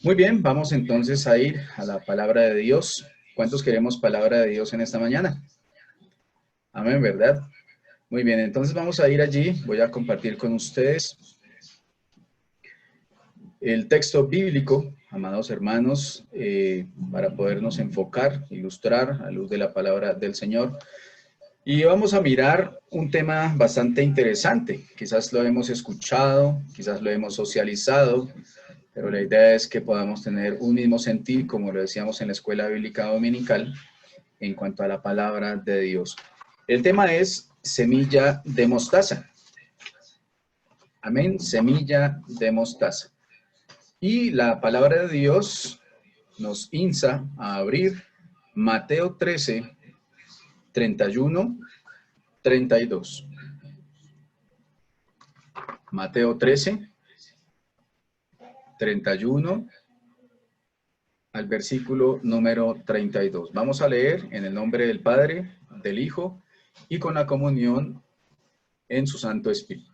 Muy bien, vamos entonces a ir a la palabra de Dios. ¿Cuántos queremos palabra de Dios en esta mañana? Amén, ¿verdad? Muy bien, entonces vamos a ir allí. Voy a compartir con ustedes el texto bíblico, amados hermanos, para podernos enfocar, ilustrar a luz de la palabra del Señor. Y vamos a mirar un tema bastante interesante. Quizás lo hemos escuchado, quizás lo hemos socializado, pero la idea es que podamos tener un mismo sentir, como lo decíamos en la escuela bíblica dominical, en cuanto a la palabra de Dios. El tema es semilla de mostaza. Amén, semilla de mostaza. Y la palabra de Dios nos insta a abrir Mateo 13, 31, 32. Mateo 13, 31 al versículo número 32. Vamos a leer en el nombre del Padre, del Hijo y con la comunión en su Santo Espíritu.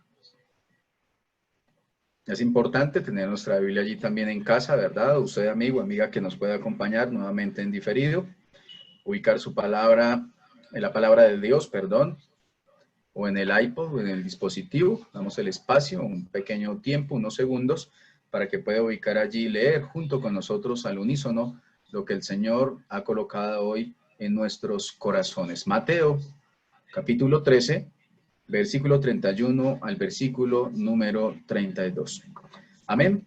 Es importante tener nuestra Biblia allí también en casa, ¿verdad? Usted, amigo, amiga, que nos puede acompañar nuevamente en diferido, ubicar su palabra, en la palabra de Dios, perdón, o en el iPod o en el dispositivo. Damos el espacio, un pequeño tiempo, unos segundos, para que pueda ubicar allí y leer junto con nosotros al unísono lo que el Señor ha colocado hoy en nuestros corazones. Mateo, capítulo 13, versículo 31 al versículo número 32. Amén.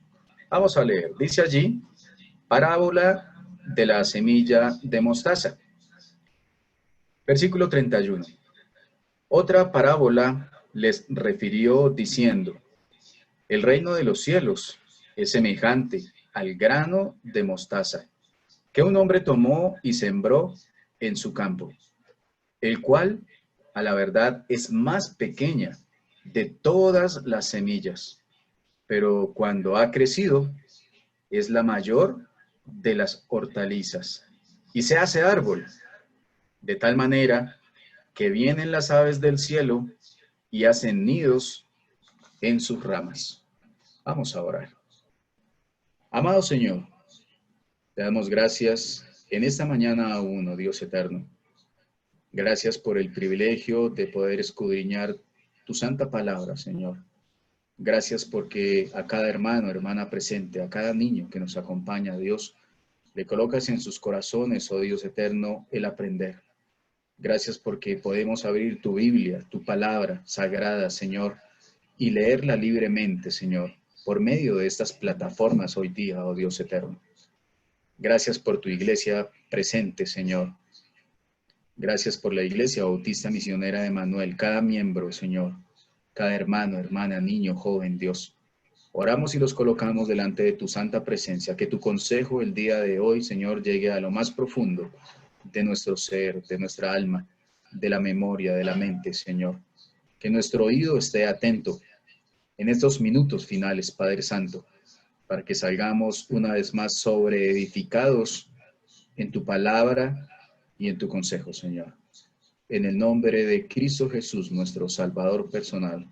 Vamos a leer. Dice allí, parábola de la semilla de mostaza. Versículo 31. Otra parábola les refirió diciendo, el reino de los cielos es semejante al grano de mostaza, que un hombre tomó y sembró en su campo, el cual, a la verdad, es más pequeña de todas las semillas, pero cuando ha crecido, es la mayor de las hortalizas y se hace árbol, de tal manera que vienen las aves del cielo y hacen nidos en sus ramas. Vamos a orar. Amado Señor, te damos gracias en esta mañana aún, oh Dios eterno. Gracias por el privilegio de poder escudriñar tu santa palabra, Señor. Gracias porque a cada hermano, hermana presente, a cada niño que nos acompaña, Dios, le colocas en sus corazones, oh Dios eterno, el aprender. Gracias porque podemos abrir tu Biblia, tu palabra sagrada, Señor, y leerla libremente, Señor, por medio de estas plataformas hoy día, oh Dios eterno. Gracias por tu iglesia presente, Señor. Gracias por la Iglesia Bautista Misionera de Manuel, cada miembro, Señor, cada hermano, hermana, niño, joven, Dios. Oramos y los colocamos delante de tu santa presencia, que tu consejo el día de hoy, Señor, llegue a lo más profundo de nuestro ser, de nuestra alma, de la memoria, de la mente, Señor. Que nuestro oído esté atento en estos minutos finales, Padre Santo, para que salgamos una vez más sobreedificados en tu palabra y en tu consejo, Señor. En el nombre de Cristo Jesús, nuestro Salvador personal,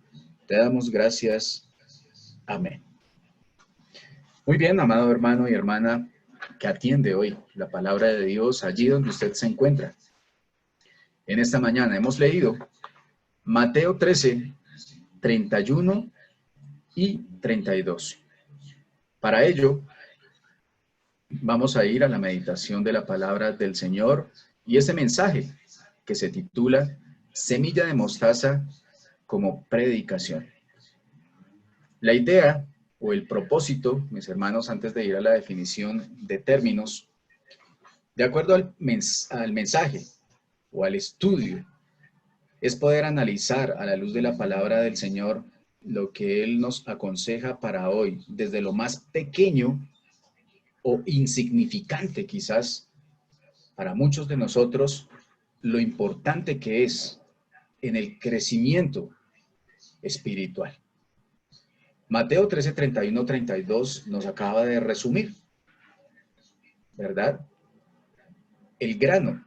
te damos gracias. Amén. Muy bien, amado hermano y hermana que atiende hoy la palabra de Dios allí donde usted se encuentra. En esta mañana hemos leído Mateo 13, 31 y 32. Para ello, vamos a ir a la meditación de la palabra del Señor y ese mensaje que se titula Semilla de mostaza como predicación. La idea o el propósito, mis hermanos, antes de ir a la definición de términos, de acuerdo al mensaje o al estudio, es poder analizar a la luz de la palabra del Señor lo que Él nos aconseja para hoy, desde lo más pequeño o insignificante quizás para muchos de nosotros, lo importante que es en el crecimiento espiritual. Mateo 13, 31, 32 nos acaba de resumir, ¿verdad? El grano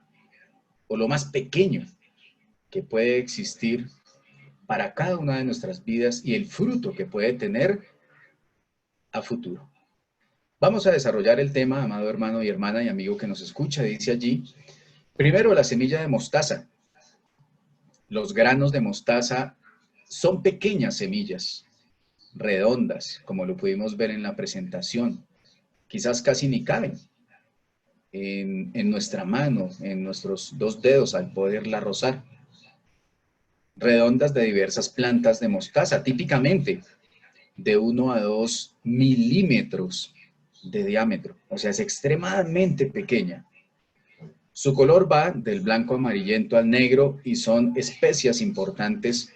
o lo más pequeño que puede existir para cada una de nuestras vidas y el fruto que puede tener a futuro. Vamos a desarrollar el tema, amado hermano y hermana y amigo que nos escucha. Dice allí, primero la semilla de mostaza. Los granos de mostaza son pequeñas semillas, redondas, como lo pudimos ver en la presentación. Quizás casi ni caben en nuestra mano, en nuestros dos dedos al poderla rozar. Redondas de diversas plantas de mostaza, típicamente de 1 a 2 milímetros de diámetro, o sea, es extremadamente pequeña. Su color va del blanco amarillento al negro y son especias importantes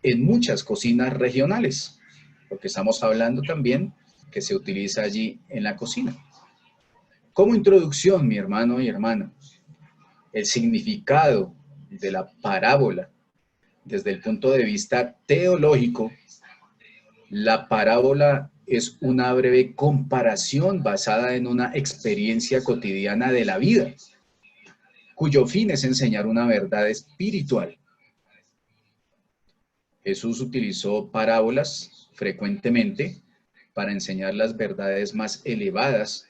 en muchas cocinas regionales, porque estamos hablando también que se utiliza allí en la cocina. Como introducción, mi hermano y hermana, el significado de la parábola desde el punto de vista teológico, la parábola es una breve comparación basada en una experiencia cotidiana de la vida, cuyo fin es enseñar una verdad espiritual. Jesús utilizó parábolas frecuentemente para enseñar las verdades más elevadas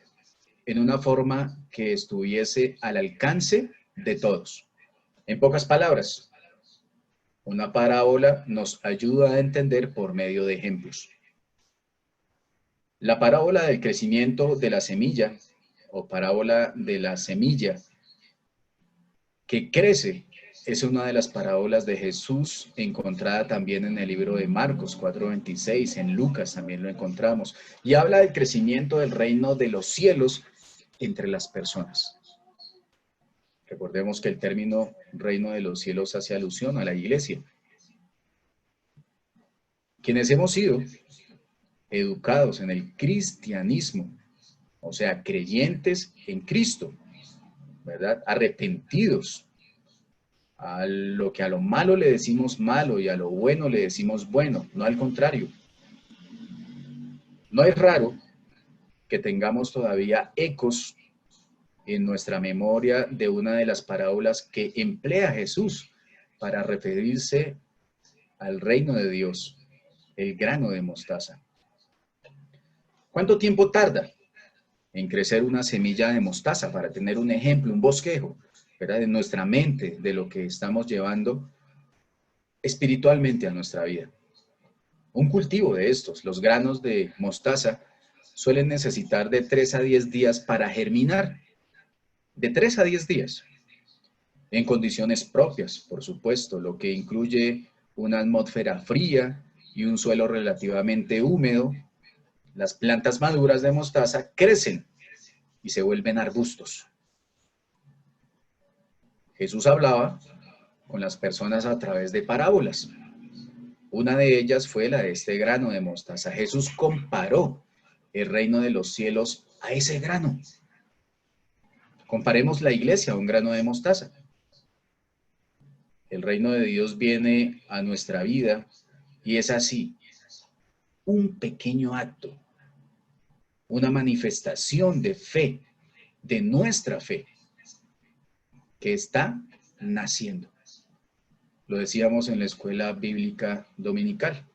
en una forma que estuviese al alcance de todos. En pocas palabras, una parábola nos ayuda a entender por medio de ejemplos. La parábola del crecimiento de la semilla, o parábola de la semilla que crece, es una de las parábolas de Jesús encontrada también en el libro de Marcos 4:26, en Lucas también lo encontramos, y habla del crecimiento del reino de los cielos entre las personas. Recordemos que el término reino de los cielos hace alusión a la iglesia. Quienes hemos sido educados en el cristianismo, o sea, creyentes en Cristo, ¿verdad? Arrepentidos. A lo malo le decimos malo y a lo bueno le decimos bueno, no al contrario. No es raro que tengamos todavía ecos en nuestra memoria de una de las parábolas que emplea Jesús para referirse al reino de Dios, el grano de mostaza. ¿Cuánto tiempo tarda en crecer una semilla de mostaza? Para tener un ejemplo, un bosquejo, ¿verdad? En nuestra mente, de lo que estamos llevando espiritualmente a nuestra vida. Un cultivo de estos, los granos de mostaza, suelen necesitar de 3 a 10 días para germinar. De 3 a 10 días. En condiciones propias, por supuesto, lo que incluye una atmósfera fría y un suelo relativamente húmedo. Las plantas maduras de mostaza crecen y se vuelven arbustos. Jesús hablaba con las personas a través de parábolas. Una de ellas fue la de este grano de mostaza. Jesús comparó el reino de los cielos a ese grano. Comparemos la iglesia a un grano de mostaza. El reino de Dios viene a nuestra vida y es así, un pequeño acto, una manifestación de fe, de nuestra fe, que está naciendo. Lo decíamos en la escuela bíblica dominical.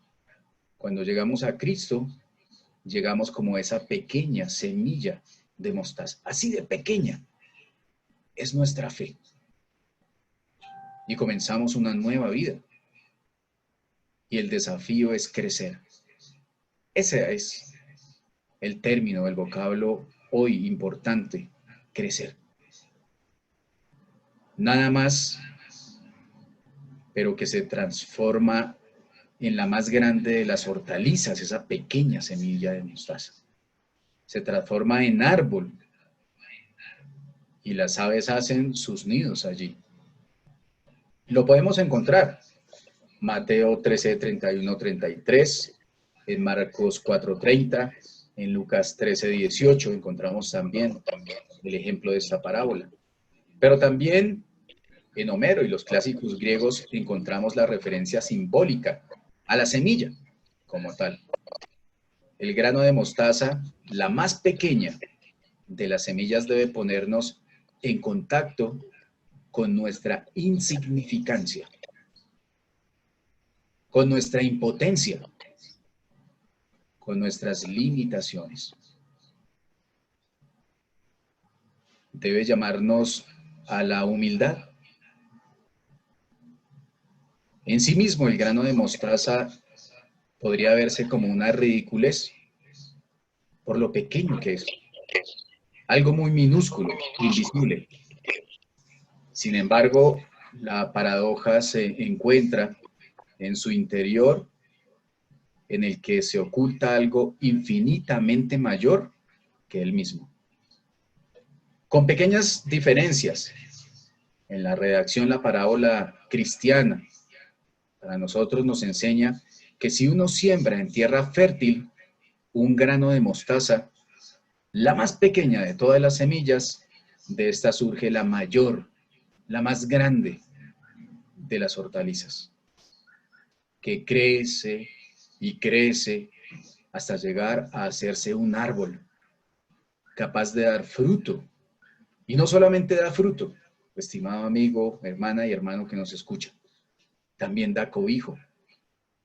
Cuando llegamos a Cristo, llegamos como esa pequeña semilla de mostaza. Así de pequeña es nuestra fe. Y comenzamos una nueva vida. Y el desafío es crecer. Ese es el término, el vocablo hoy importante, crecer. Nada más, pero que se transforma en la más grande de las hortalizas, esa pequeña semilla de mostaza. Se transforma en árbol y las aves hacen sus nidos allí. Lo podemos encontrar. Mateo 13, 31, 33, en Marcos 4, 30, en Lucas 13, 18 encontramos también el ejemplo de esta parábola. Pero también en Homero y los clásicos griegos encontramos la referencia simbólica a la semilla como tal. El grano de mostaza, la más pequeña de las semillas, debe ponernos en contacto con nuestra insignificancia, con nuestra impotencia, con nuestras limitaciones. debe llamarnos a la humildad. En sí mismo, el grano de mostaza podría verse como una ridiculez por lo pequeño que es, algo muy minúsculo, invisible. Sin embargo, la paradoja se encuentra en su interior, en el que se oculta algo infinitamente mayor que él mismo. Con pequeñas diferencias, en la redacción la parábola cristiana para nosotros nos enseña que si uno siembra en tierra fértil un grano de mostaza, la más pequeña de todas las semillas, de esta surge la mayor, la más grande de las hortalizas, que crece y crece hasta llegar a hacerse un árbol capaz de dar fruto. Y no solamente da fruto, estimado amigo, hermana y hermano que nos escucha, también da cobijo,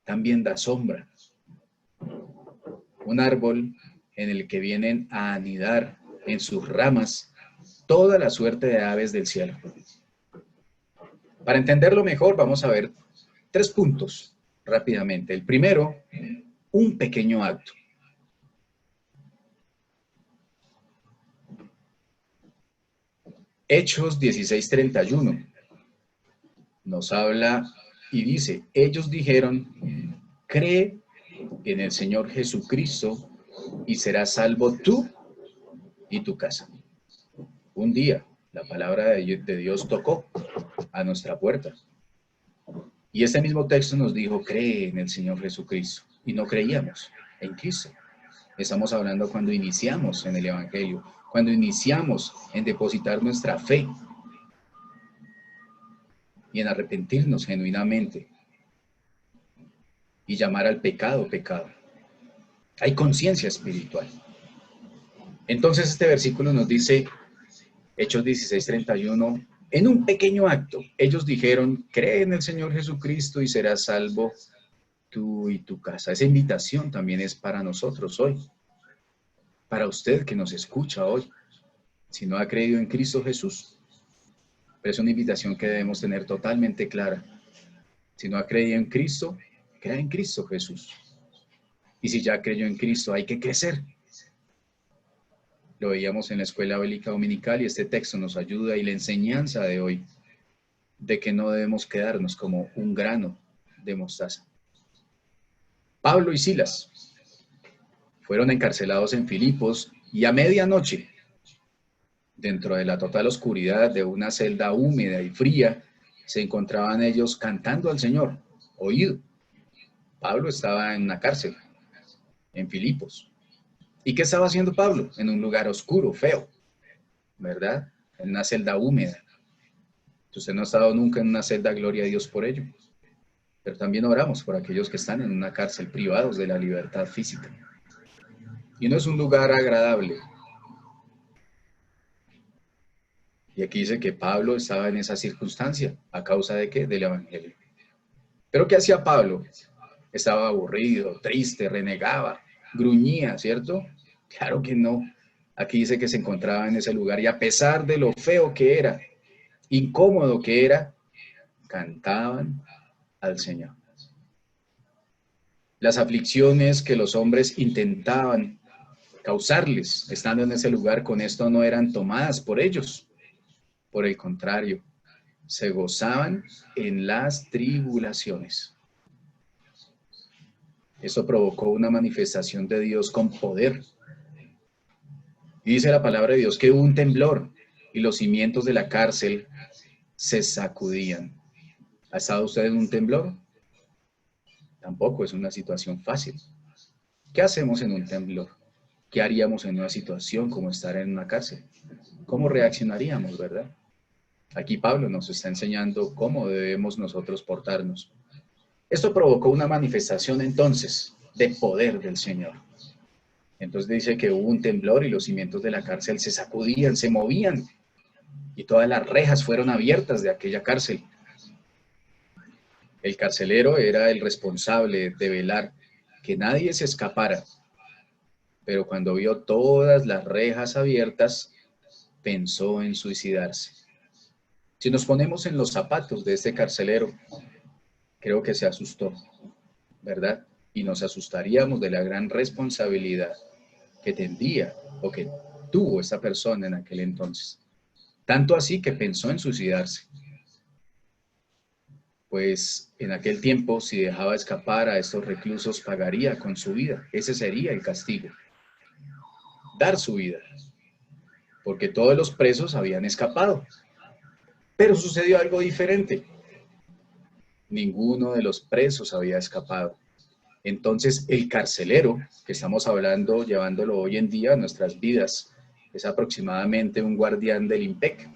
también da sombra. Un árbol en el que vienen a anidar en sus ramas toda la suerte de aves del cielo. Para entenderlo mejor, vamos a ver 3 puntos rápidamente. El primero, un pequeño acto. Hechos 16:31 nos habla y dice, ellos dijeron, cree en el Señor Jesucristo y serás salvo tú y tu casa. Un día la palabra de Dios tocó a nuestra puerta. Y este mismo texto nos dijo, cree en el Señor Jesucristo. Y no creíamos en Cristo. Estamos hablando cuando iniciamos en el Evangelio, cuando iniciamos en depositar nuestra fe y en arrepentirnos genuinamente y llamar al pecado, pecado. Hay conciencia espiritual. Entonces este versículo nos dice, Hechos 16:31, en un pequeño acto, ellos dijeron, cree en el Señor Jesucristo y serás salvo tú y tu casa. Esa invitación también es para nosotros hoy, para usted que nos escucha hoy, si no ha creído en Cristo Jesús. Pero es una invitación que debemos tener totalmente clara. Si no ha creído en Cristo, crea en Cristo Jesús. Y si ya creyó en Cristo, hay que crecer. Lo veíamos en la escuela bíblica dominical y este texto nos ayuda y la enseñanza de hoy de que no debemos quedarnos como un grano de mostaza. Pablo y Silas fueron encarcelados en Filipos y a medianoche, dentro de la total oscuridad de una celda húmeda y fría, se encontraban ellos cantando al Señor, oído. Pablo estaba en una cárcel, en Filipos. ¿Y qué estaba haciendo Pablo? En un lugar oscuro, feo, ¿verdad? En una celda húmeda. Usted no ha estado nunca en una celda, gloria a Dios por ello. Pero también oramos por aquellos que están en una cárcel, privados de la libertad física. Y no es un lugar agradable. Y aquí dice que Pablo estaba en esa circunstancia. ¿A causa de qué? Del Evangelio. ¿Pero qué hacía Pablo? Estaba aburrido, triste, renegaba, gruñía, ¿cierto? Claro que no. Aquí dice que se encontraba en ese lugar y a pesar de lo feo que era, incómodo que era, cantaban al Señor. Las aflicciones que los hombres intentaban causarles, estando en ese lugar, con esto no eran tomadas por ellos. Por el contrario, se gozaban en las tribulaciones. Esto provocó una manifestación de Dios con poder. Y dice la palabra de Dios que hubo un temblor y los cimientos de la cárcel se sacudían. ¿Ha estado usted en un temblor? Tampoco es una situación fácil. ¿Qué hacemos en un temblor? ¿Qué haríamos en una situación como estar en una cárcel? ¿Cómo reaccionaríamos, verdad? Aquí Pablo nos está enseñando cómo debemos nosotros portarnos. Esto provocó una manifestación entonces de poder del Señor. Entonces dice que hubo un temblor y los cimientos de la cárcel se sacudían, se movían y todas las rejas fueron abiertas de aquella cárcel. El carcelero era el responsable de velar que nadie se escapara, pero cuando vio todas las rejas abiertas, pensó en suicidarse. Si nos ponemos en los zapatos de este carcelero, creo que se asustó, ¿verdad? Y nos asustaríamos de la gran responsabilidad que tendría o que tuvo esa persona en aquel entonces. Tanto así que pensó en suicidarse. Pues en aquel tiempo, si dejaba escapar a estos reclusos, pagaría con su vida. Ese sería el castigo. Dar su vida. Porque todos los presos habían escapado. Pero sucedió algo diferente. Ninguno de los presos había escapado. Entonces, el carcelero, que estamos hablando, llevándolo hoy en día a nuestras vidas, es aproximadamente un guardián del IMPEC.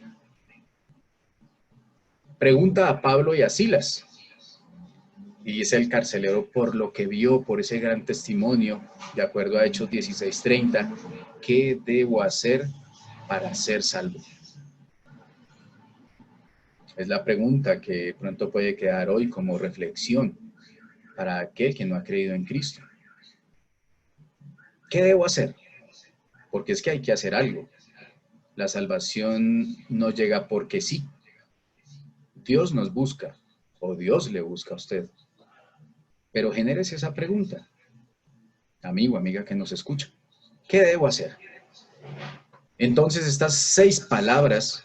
Pregunta a Pablo y a Silas, y dice el carcelero, por lo que vio, por ese gran testimonio, de acuerdo a Hechos 16:30, ¿qué debo hacer para ser salvo? Es la pregunta que pronto puede quedar hoy como reflexión para aquel que no ha creído en Cristo. ¿Qué debo hacer? Porque es que hay que hacer algo. La salvación no llega porque sí. Dios nos busca, o Dios le busca a usted. Pero genérese esa pregunta, amigo, amiga que nos escucha. ¿Qué debo hacer? Entonces, estas 6 palabras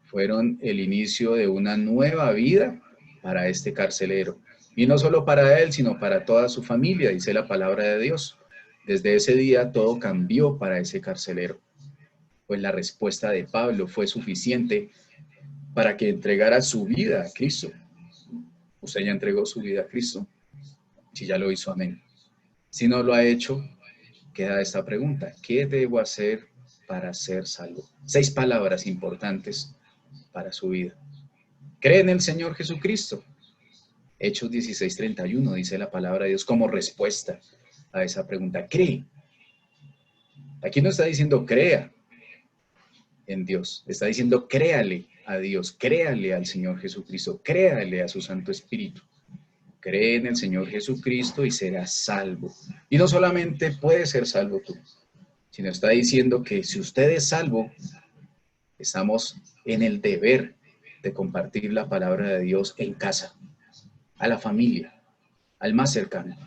fueron el inicio de una nueva vida para este carcelero. Y no solo para él, sino para toda su familia, dice la palabra de Dios. Desde ese día todo cambió para ese carcelero. Pues la respuesta de Pablo fue suficiente para que entregara su vida a Cristo. ¿Usted ya entregó su vida a Cristo? Si ya lo hizo, amén. Si no lo ha hecho, queda esta pregunta. ¿Qué debo hacer para ser salvo? 6 palabras importantes para su vida. ¿Cree en el Señor Jesucristo? Hechos 16:31 dice la palabra de Dios como respuesta a esa pregunta. ¿Cree? Aquí no está diciendo crea en Dios, está diciendo créale a Dios, créale al Señor Jesucristo, créale a su Santo Espíritu. Cree en el Señor Jesucristo y serás salvo. Y no solamente puedes ser salvo tú, sino está diciendo que si usted es salvo, estamos en el deber de compartir la palabra de Dios en casa, a la familia, al más cercano.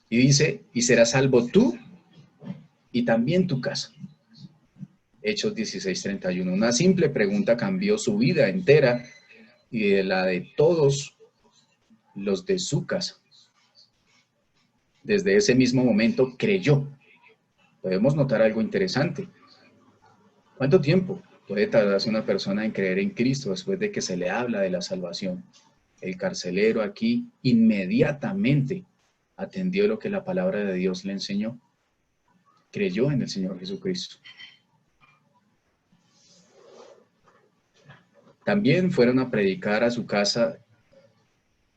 Y dice, y serás salvo tú y también tu casa. Hechos 16:31. Una simple pregunta cambió su vida entera y de la de todos los de su casa. Desde ese mismo momento creyó. Podemos notar algo interesante. ¿Cuánto tiempo puede tardarse una persona en creer en Cristo después de que se le habla de la salvación? El carcelero aquí inmediatamente atendió lo que la palabra de Dios le enseñó. Creyó en el Señor Jesucristo. También fueron a predicar a su casa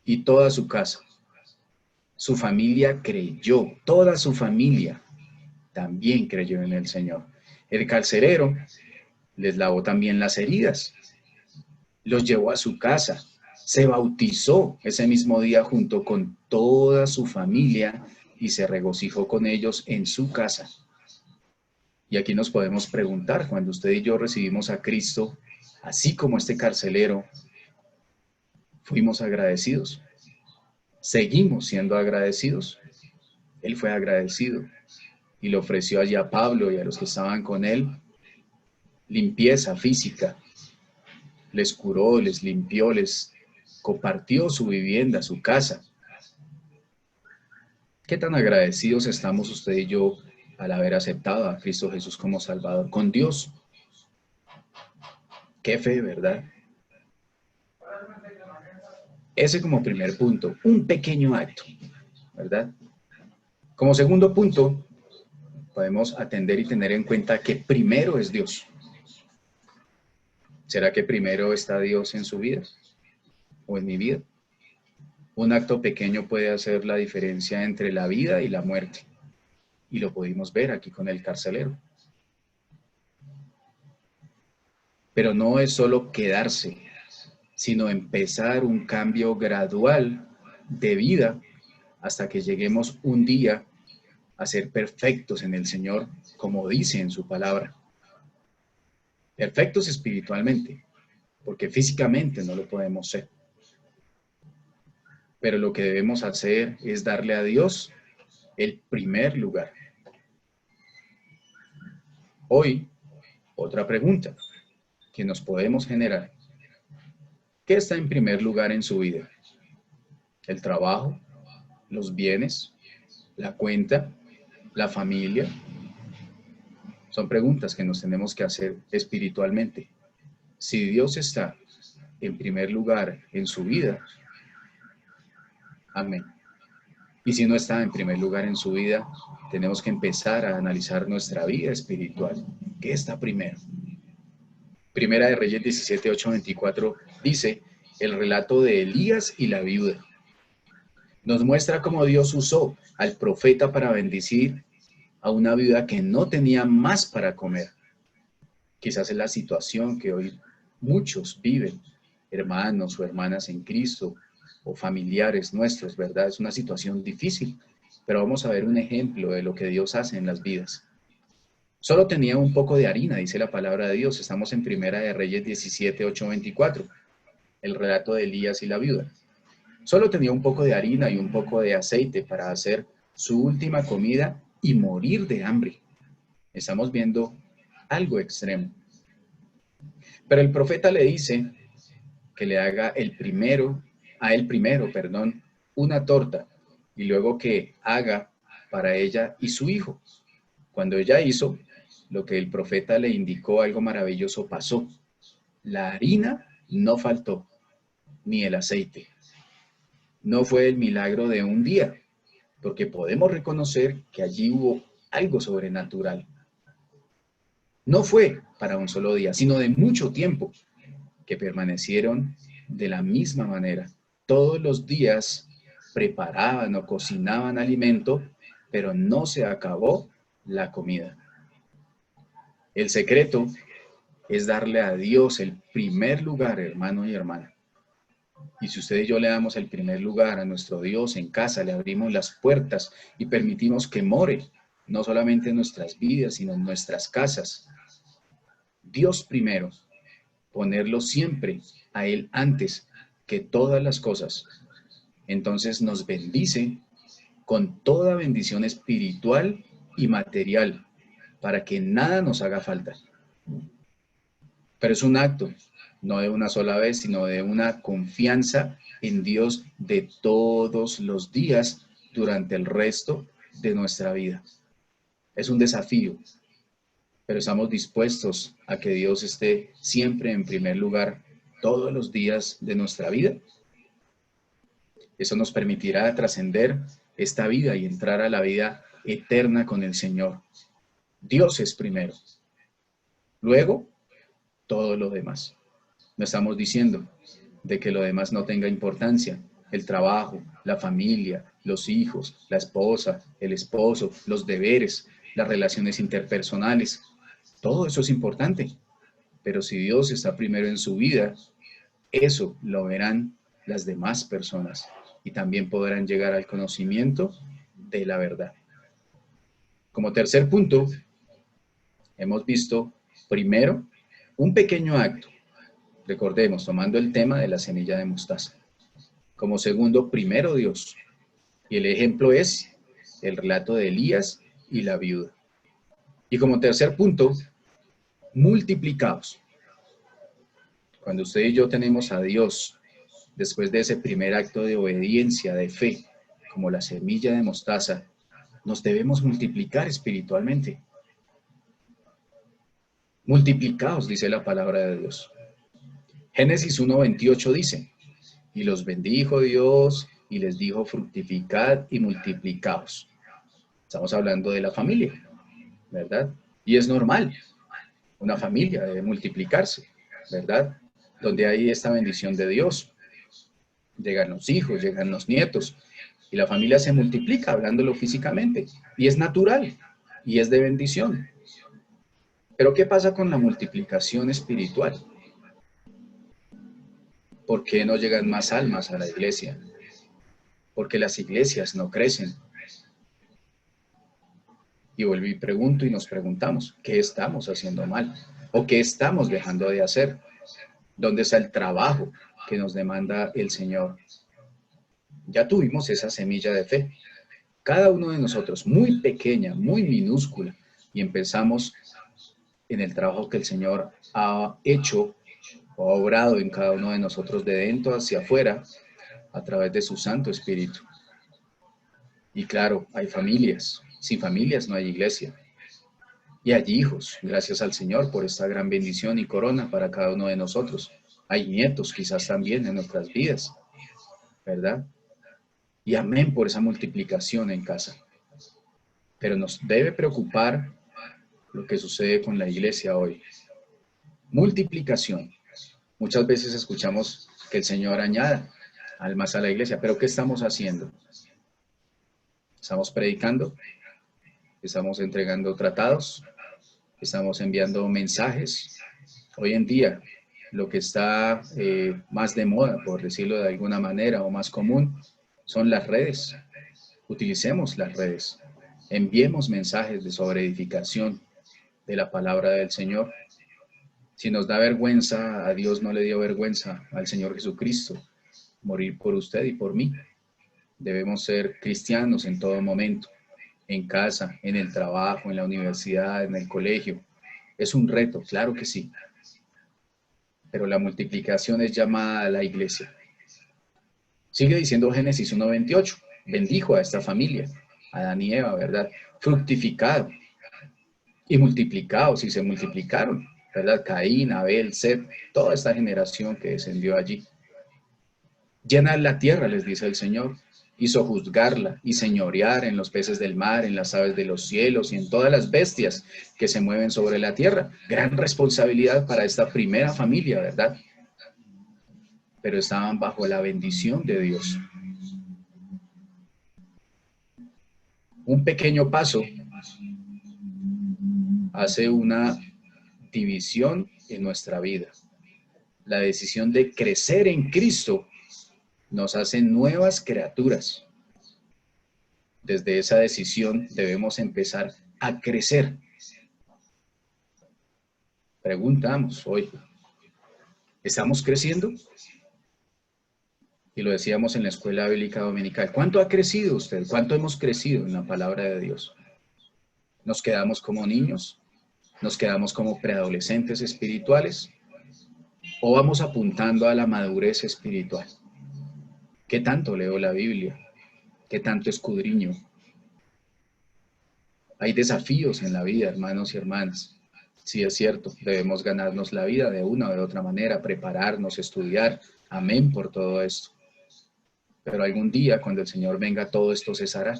y toda su casa. Su familia creyó, toda su familia también creyó en el Señor. El carcelero les lavó también las heridas, los llevó a su casa, se bautizó ese mismo día junto con toda su familia y se regocijó con ellos en su casa. Y aquí nos podemos preguntar, cuando usted y yo recibimos a Cristo, así como este carcelero, fuimos agradecidos. Seguimos siendo agradecidos. Él fue agradecido y le ofreció allí a Pablo y a los que estaban con él limpieza física. Les curó, les limpió, les compartió su vivienda, su casa. ¿Qué tan agradecidos estamos usted y yo al haber aceptado a Cristo Jesús como Salvador? Con Dios. Qué fe, ¿verdad? Ese como primer punto, un pequeño acto, ¿verdad? Como segundo punto, podemos atender y tener en cuenta que primero es Dios. ¿Será que primero está Dios en su vida o en mi vida? Un acto pequeño puede hacer la diferencia entre la vida y la muerte. Y lo pudimos ver aquí con el carcelero. Pero no es solo quedarse, sino empezar un cambio gradual de vida hasta que lleguemos un día a ser perfectos en el Señor, como dice en su palabra. perfectos espiritualmente, porque físicamente no lo podemos ser. Pero lo que debemos hacer es darle a Dios el primer lugar. Hoy, otra pregunta que nos podemos generar. ¿Qué está en primer lugar en su vida? ¿El trabajo? ¿Los bienes? ¿La cuenta? ¿La familia? Son preguntas que nos tenemos que hacer espiritualmente. Si Dios está en primer lugar en su vida, amén. Y si no está en primer lugar en su vida, tenemos que empezar a analizar nuestra vida espiritual. ¿Qué está primero? Primera de Reyes 17, 8, 24 dice el relato de Elías y la viuda. Nos muestra cómo Dios usó al profeta para bendecir a una viuda que no tenía más para comer. Quizás es la situación que hoy muchos viven, hermanos o hermanas en Cristo o familiares nuestros, ¿verdad? Es una situación difícil, pero vamos a ver un ejemplo de lo que Dios hace en las vidas. Solo tenía un poco de harina, dice la palabra de Dios. Estamos en Primera de Reyes 17, 8, 24, el relato de Elías y la viuda. Solo tenía un poco de harina y un poco de aceite para hacer su última comida y morir de hambre. Estamos viendo algo extremo. Pero el profeta le dice que le haga a él primero, una torta y luego que haga para ella y su hijo. Cuando ella hizo lo que el profeta le indicó, algo maravilloso pasó. La harina no faltó, ni el aceite. No fue el milagro de un día, porque podemos reconocer que allí hubo algo sobrenatural. No fue para un solo día, sino de mucho tiempo, que permanecieron de la misma manera. Todos los días preparaban o cocinaban alimento, pero no se acabó la comida. El secreto es darle a Dios el primer lugar, hermano y hermana. Y si usted y yo le damos el primer lugar a nuestro Dios en casa, le abrimos las puertas y permitimos que more, no solamente en nuestras vidas, sino en nuestras casas. Dios primero, ponerlo siempre a Él antes que todas las cosas. Entonces nos bendice con toda bendición espiritual y material para que nada nos haga falta. Pero es un acto, no de una sola vez, sino de una confianza en Dios de todos los días durante el resto de nuestra vida. Es un desafío, pero estamos dispuestos a que Dios esté siempre en primer lugar todos los días de nuestra vida. Eso nos permitirá trascender esta vida y entrar a la vida eterna con el Señor. Dios es primero. Luego, todo lo demás. No estamos diciendo de que lo demás no tenga importancia. El trabajo, la familia, los hijos, la esposa, el esposo, los deberes, las relaciones interpersonales. Todo eso es importante. Pero si Dios está primero en su vida, eso lo verán las demás personas y también podrán llegar al conocimiento de la verdad. Como tercer punto, hemos visto primero un pequeño acto. Recordemos, tomando el tema de la semilla de mostaza. Como segundo, primero Dios. Y el ejemplo es el relato de Elías y la viuda. Y como tercer punto, multiplicados. Cuando usted y yo tenemos a Dios, después de ese primer acto de obediencia, de fe, como la semilla de mostaza, nos debemos multiplicar espiritualmente. Multiplicados, dice la palabra de Dios. Génesis 1:28 dice, y los bendijo Dios y les dijo fructificad y multiplicaos. Estamos hablando de la familia, ¿verdad? Y es normal, una familia debe multiplicarse, ¿verdad? Donde hay esta bendición de Dios. Llegan los hijos, llegan los nietos, y la familia se multiplica, hablándolo físicamente, y es natural, y es de bendición. Pero ¿qué pasa con la multiplicación espiritual? ¿Por qué no llegan más almas a la iglesia? Porque las iglesias no crecen. Y vuelvo y pregunto y nos preguntamos, ¿qué estamos haciendo mal? ¿O qué estamos dejando de hacer? ¿Dónde está el trabajo que nos demanda el Señor? Ya tuvimos esa semilla de fe. Cada uno de nosotros, muy pequeña, muy minúscula, y empezamos en el trabajo que el Señor ha hecho o ha obrado en cada uno de nosotros de dentro hacia afuera a través de su Santo Espíritu. Y claro, hay familias. Sin familias no hay iglesia. Y hay hijos, gracias al Señor por esta gran bendición y corona para cada uno de nosotros. Hay nietos quizás también en nuestras vidas, ¿verdad? Y amén por esa multiplicación en casa. Pero nos debe preocupar lo que sucede con la iglesia hoy. Multiplicación. Muchas veces escuchamos que el Señor añada almas a la iglesia, pero ¿qué estamos haciendo? ¿Estamos predicando? ¿Estamos entregando tratados? ¿Estamos enviando mensajes? Hoy en día, lo que está más de moda, por decirlo de alguna manera, o más común, son las redes. Utilicemos las redes. Enviemos mensajes de sobre edificación de la palabra del Señor. Si nos da vergüenza, a Dios no le dio vergüenza al Señor Jesucristo morir por usted y por mí. Debemos ser cristianos en todo momento, en casa, en el trabajo, en la universidad, en el colegio. Es un reto, claro que sí. Pero la multiplicación es llamada a la iglesia. Sigue diciendo Génesis 1:28. Bendijo a esta familia, a Adán y Eva, ¿verdad? Fructificado y multiplicados, y se multiplicaron, ¿verdad? Caín, Abel, Set, toda esta generación que descendió allí. Llenad la tierra, les dice el Señor. Hizo juzgarla y señorear en los peces del mar, en las aves de los cielos y en todas las bestias que se mueven sobre la tierra. Gran responsabilidad para esta primera familia, ¿verdad? Pero estaban bajo la bendición de Dios. Un pequeño paso hace una división en nuestra vida. La decisión de crecer en Cristo nos hace nuevas criaturas. Desde esa decisión debemos empezar a crecer. Preguntamos hoy, ¿estamos creciendo? Y lo decíamos en la escuela bíblica dominical. ¿Cuánto ha crecido usted? ¿Cuánto hemos crecido en la palabra de Dios? ¿Nos quedamos como niños? ¿Nos quedamos como preadolescentes espirituales? ¿O vamos apuntando a la madurez espiritual? ¿Qué tanto leo la Biblia? ¿Qué tanto escudriño? Hay desafíos en la vida, hermanos y hermanas. Sí, es cierto, debemos ganarnos la vida de una o de otra manera, prepararnos, estudiar. Amén por todo esto. Pero algún día, cuando el Señor venga, todo esto cesará.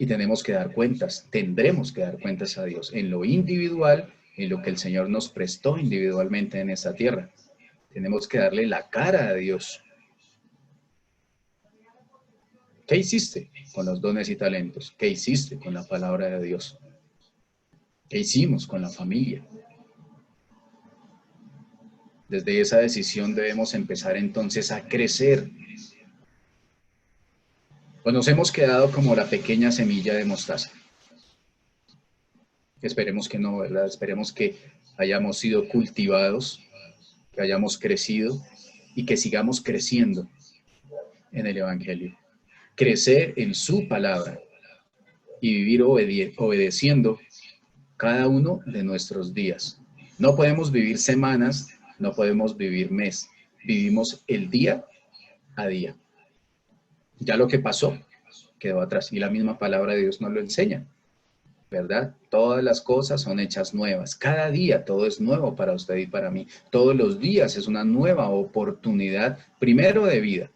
Y tenemos que dar cuentas, tendremos que dar cuentas a Dios en lo individual, en lo que el Señor nos prestó individualmente en esta tierra. Tenemos que darle la cara a Dios. ¿Qué hiciste con los dones y talentos? ¿Qué hiciste con la palabra de Dios? ¿Qué hicimos con la familia? Desde esa decisión debemos empezar entonces a crecer. Pues nos hemos quedado como la pequeña semilla de mostaza. Esperemos que no, ¿verdad? Esperemos que hayamos sido cultivados, que hayamos crecido y que sigamos creciendo en el Evangelio. Crecer en su palabra y vivir obedeciendo cada uno de nuestros días. No podemos vivir semanas, no podemos vivir mes. Vivimos el día a día. Ya lo que pasó quedó atrás y la misma palabra de Dios nos lo enseña, ¿verdad? Todas las cosas son hechas nuevas. Cada día todo es nuevo para usted y para mí. Todos los días es una nueva oportunidad, primero de vida,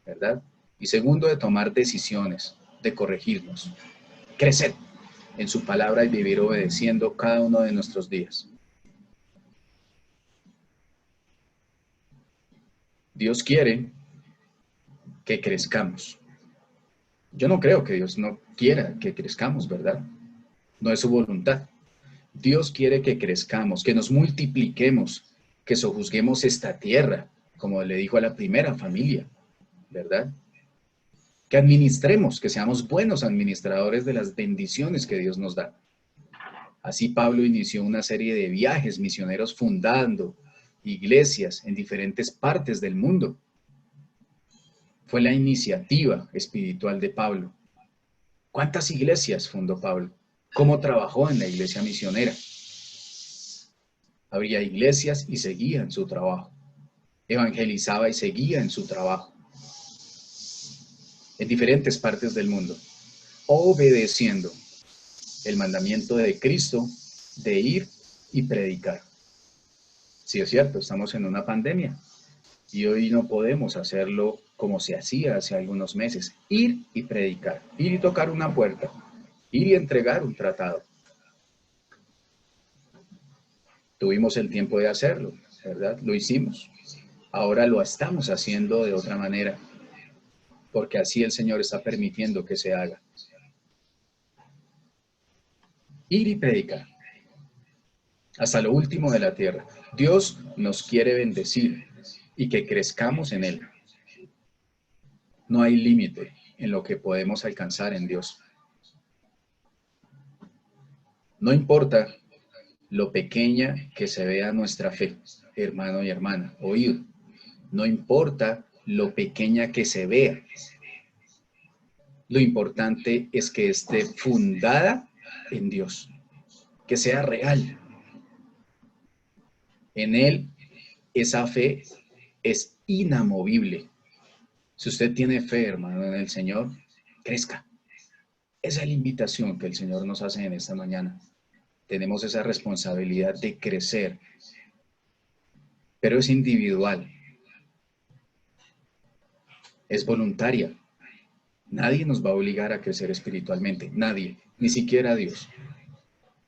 ¿verdad? Y segundo de tomar decisiones, de corregirnos, crecer en su palabra y vivir obedeciendo cada uno de nuestros días. Dios quiere que crezcamos. Yo no creo que Dios no quiera que crezcamos, ¿verdad? No es su voluntad. Dios quiere que crezcamos, que nos multipliquemos, que sojuzguemos esta tierra, como le dijo a la primera familia, ¿verdad? Que administremos, que seamos buenos administradores de las bendiciones que Dios nos da. Así Pablo inició una serie de viajes misioneros fundando iglesias en diferentes partes del mundo. Fue la iniciativa espiritual de Pablo. ¿Cuántas iglesias fundó Pablo? ¿Cómo trabajó en la iglesia misionera? Abría iglesias y seguía en su trabajo. Evangelizaba y seguía en su trabajo. En diferentes partes del mundo, obedeciendo el mandamiento de Cristo de ir y predicar. Sí, es cierto, estamos en una pandemia y hoy no podemos hacerlo como se hacía hace algunos meses. Ir y predicar, ir y tocar una puerta, ir y entregar un tratado. Tuvimos el tiempo de hacerlo, ¿verdad? Lo hicimos. Ahora lo estamos haciendo de otra manera, porque así el Señor está permitiendo que se haga. Ir y predicar hasta lo último de la tierra. Dios nos quiere bendecir y que crezcamos en Él. No hay límite en lo que podemos alcanzar en Dios. No importa lo pequeña que se vea nuestra fe, hermano y hermana, oído. No importa lo pequeña que se vea. Lo importante es que esté fundada en Dios, que sea real. En Él, esa fe es inamovible. Si usted tiene fe, hermano, en el Señor, crezca. Esa es la invitación que el Señor nos hace en esta mañana. Tenemos esa responsabilidad de crecer, pero es individual, es voluntaria. Nadie nos va a obligar a crecer espiritualmente, nadie, ni siquiera Dios.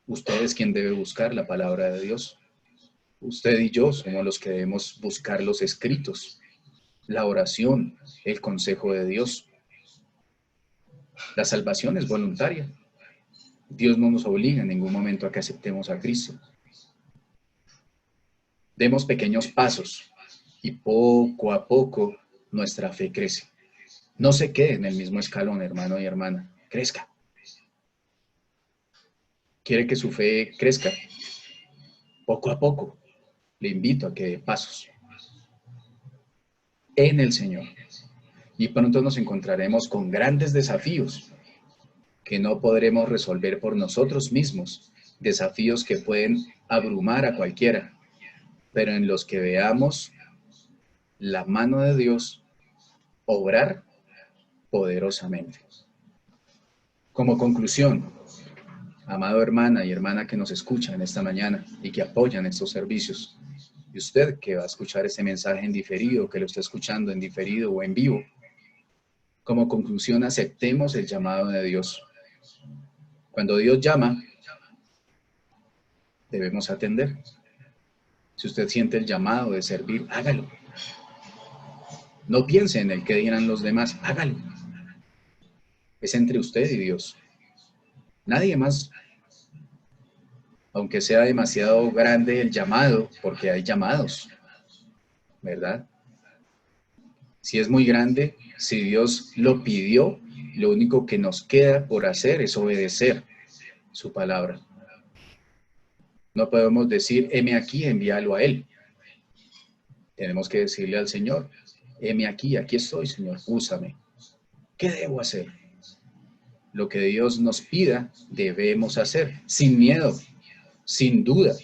Usted es quien debe buscar la palabra de Dios. Usted y yo somos los que debemos buscar los escritos, la oración, el consejo de Dios. La salvación es voluntaria. Dios no nos obliga en ningún momento a que aceptemos a Cristo. Demos pequeños pasos y poco a poco nuestra fe crece. No se quede en el mismo escalón, hermano y hermana. Crezca. ¿Quiere que su fe crezca? Poco a poco. Le invito a que dé pasos en el Señor. Y pronto nos encontraremos con grandes desafíos que no podremos resolver por nosotros mismos. Desafíos que pueden abrumar a cualquiera, pero en los que veamos la mano de Dios obrar poderosamente. Como conclusión, amado hermana y hermana que nos escuchan esta mañana y que apoyan estos servicios, y usted que va a escuchar este mensaje en diferido, que lo está escuchando en diferido o en vivo, como conclusión, aceptemos el llamado de Dios. Cuando Dios llama, debemos atender. Si usted siente el llamado de servir, hágalo. No piense en el que dirán los demás, hágalo. Es entre usted y Dios. Nadie más. Aunque sea demasiado grande el llamado, porque hay llamados, ¿verdad? Si es muy grande, si Dios lo pidió, lo único que nos queda por hacer es obedecer su palabra. No podemos decir, heme aquí, envíalo a Él. Tenemos que decirle al Señor, heme aquí, aquí estoy, Señor, úsame. ¿Qué debo hacer? Lo que Dios nos pida, debemos hacer, sin miedo, sin duda.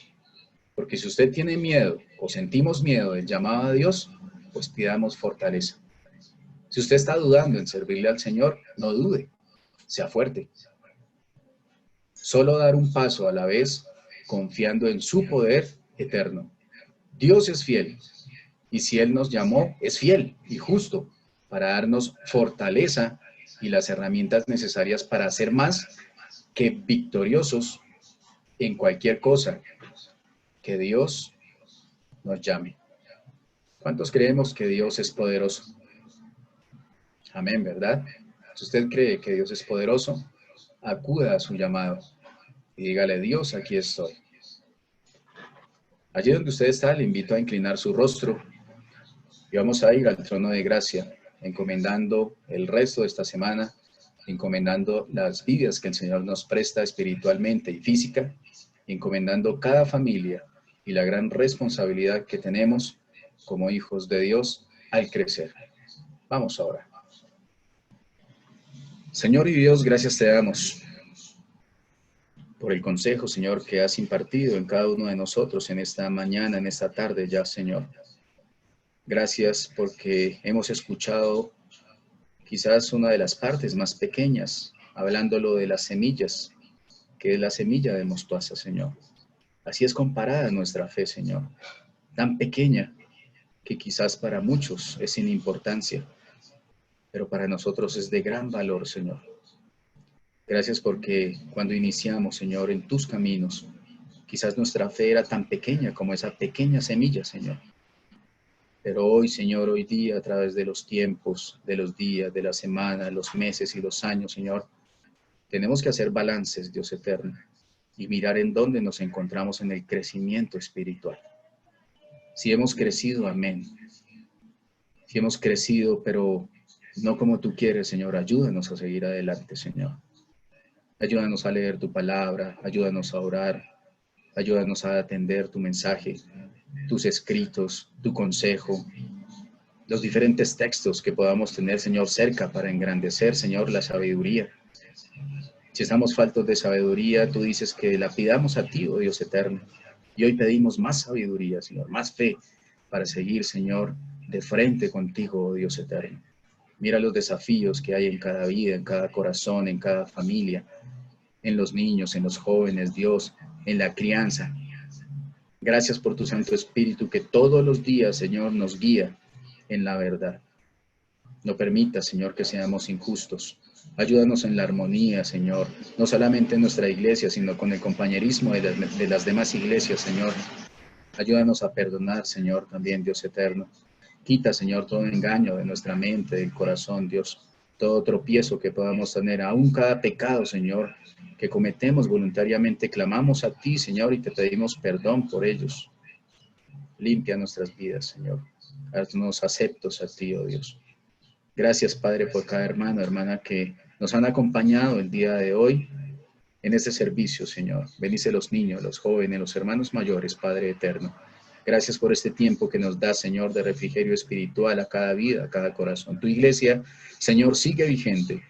Porque si usted tiene miedo o sentimos miedo del llamado a Dios, pues pidamos fortaleza. Si usted está dudando en servirle al Señor, no dude, sea fuerte. Solo dar un paso a la vez, confiando en su poder eterno. Dios es fiel, y si Él nos llamó, es fiel y justo para darnos fortaleza y las herramientas necesarias para ser más que victoriosos en cualquier cosa que Dios nos llame. ¿Cuántos creemos que Dios es poderoso? Amén, ¿verdad? Si usted cree que Dios es poderoso, acuda a su llamado y dígale, Dios, aquí estoy. Allí donde usted está, le invito a inclinar su rostro y vamos a ir al trono de gracia, encomendando el resto de esta semana, encomendando las vidas que el Señor nos presta espiritualmente y física, encomendando cada familia y la gran responsabilidad que tenemos como hijos de Dios al crecer. Vamos ahora. Señor y Dios, gracias te damos por el consejo, Señor, que has impartido en cada uno de nosotros en esta mañana, en esta tarde ya, Señor. Gracias porque hemos escuchado quizás una de las partes más pequeñas, hablándolo de las semillas, que es la semilla de mostaza, Señor. Así es comparada nuestra fe, Señor, tan pequeña que quizás para muchos es sin importancia, pero para nosotros es de gran valor, Señor. Gracias porque cuando iniciamos, Señor, en tus caminos, quizás nuestra fe era tan pequeña como esa pequeña semilla, Señor. Pero hoy, Señor, hoy día, a través de los tiempos, de los días, de la semana, los meses y los años, Señor, tenemos que hacer balances, Dios eterno, y mirar en dónde nos encontramos en el crecimiento espiritual. Si hemos crecido, amén. Si hemos crecido, pero no como tú quieres, Señor, ayúdanos a seguir adelante, Señor. Ayúdanos a leer tu palabra, ayúdanos a orar, ayúdanos a atender tu mensaje, tus escritos, tu consejo, los diferentes textos que podamos tener, Señor, cerca para engrandecer, Señor, la sabiduría. Si estamos faltos de sabiduría, tú dices que la pidamos a ti, oh Dios eterno. Y hoy pedimos más sabiduría, Señor, más fe para seguir, Señor, de frente contigo, oh Dios eterno. Mira los desafíos que hay en cada vida, en cada corazón, en cada familia, en los niños, en los jóvenes, Dios, en la crianza. Gracias por tu Santo Espíritu que todos los días, Señor, nos guía en la verdad. No permitas, Señor, que seamos injustos. Ayúdanos en la armonía, Señor, no solamente en nuestra iglesia, sino con el compañerismo de las demás iglesias, Señor. Ayúdanos a perdonar, Señor, también, Dios eterno. Quita, Señor, todo engaño de nuestra mente, del corazón, Dios. Todo tropiezo que podamos tener, aún cada pecado, Señor, que cometemos voluntariamente, clamamos a ti, Señor, y te pedimos perdón por ellos. Limpia nuestras vidas, Señor. Haznos aceptos a ti, oh Dios. Gracias, Padre, por cada hermano, hermana que nos han acompañado el día de hoy en este servicio, Señor. Bendice a los niños, los jóvenes, los hermanos mayores, Padre eterno. Gracias por este tiempo que nos da, Señor, de refrigerio espiritual a cada vida, a cada corazón. Tu iglesia, Señor, sigue vigente.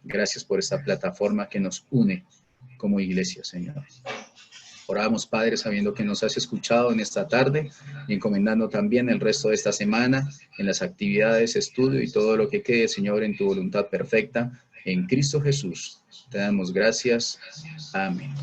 Gracias por esta plataforma que nos une como iglesia, Señor. Oramos, Padre, sabiendo que nos has escuchado en esta tarde y encomendando también el resto de esta semana en las actividades, estudio y todo lo que quede, Señor, en tu voluntad perfecta. En Cristo Jesús te damos gracias. Amén.